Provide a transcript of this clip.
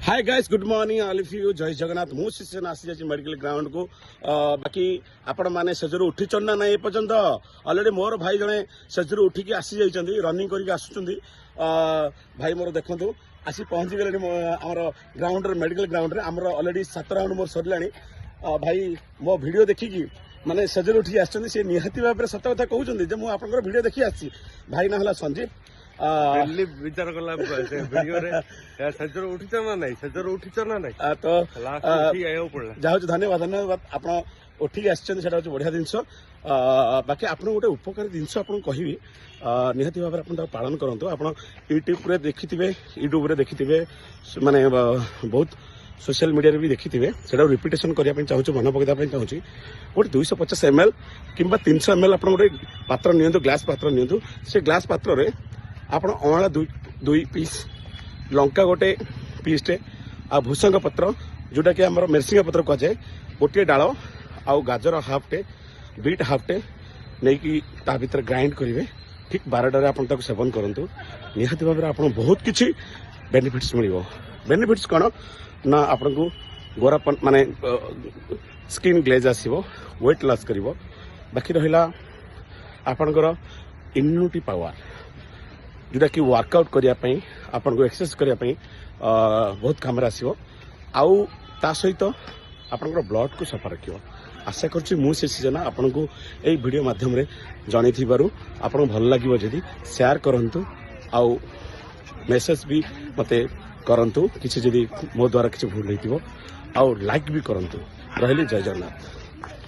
Hi guys good morning all of you जय जगन्नाथ मु शिष्य आसी जाची मेडिकल ग्राउंड को बाकी आपण माने सजरू उठी चन्ना नाही पर्यंत ऑलरेडी मोर भाई जने सजरू उठी के आसी जाइछंदी रनिंग करके आसुचंदी भाई मोर देखंतु आसी पहुंची गेले हमर ग्राउंड रे मेडिकल ग्राउंड रे हमर ऑलरेडी 7 राउंड मोर सरलाणी भाई मो वीडियो देखि की माने सजरू उठी आछंदी से निहाती भाबरे सत कथा कहउचंदी जे मु आपनकर वीडियो देखि आछि भाई ना हला संजीव विचार कला वीडियो रे सजर उठिच ना नहीं सजर उठिच ना नहीं तो लास्ट उठी आयो पड़ला जाऊ धन्यवाद धन्यवाद आपण उठी आछन सेटा बढ़िया जिनस बाकी आपण गोटे उपकारी जिनस आपण कहिबी निहाती भाबरे आपण पालन करंतु आपण यूट्यूब रे देखिथिबे माने बहुत सोशल मीडिया रे भी देखिथिबे सेटा रिपीटेशन करिया पे चाहूछु मन पकेदा पे चाहूछि गोटे 250 ml किंबा 300 ml आपण गोटे पात्र नियंतु ग्लास पात्र नियंतु से ग्लास पात्र रे आपण अँला दुई पीस लंका गोटे पीसटे आ भूसंग पत्र जोटा कि आमर मेरसिंगा पत्र कह जाए गोटे डाल आउ गाजर हाफटे बीट हाफटे नहीं कि ता भीतर ग्राइंड करेंगे ठीक 12टार आप सेवन करूँ निहाती भाव में आप बहुत किसी बेनिफिट्स मिल बेनिफिट्स कौन ना आपन को गोरापन माने स्किन ग्लेज आसो वेट लॉस कर बाकी रहा आपणकर इम्यूनिटी पावर जोटा कि वर्कआउट करने आपन को एक्सरसाइज करने बहुत काम आसो आउ ता सहित आपन ब्लड को सफा रख आशा करुँच मुझे सीजना आपन को यही वीडियो माध्यम रे जन आपन भल लगे जदि शेयर करंतु आउ मेसेज भी मते करंतु किसी जदि मो द्वारा किसी भूल होइतिबो आउ लाइक भी करंतु रहली जय जगन्नाथ।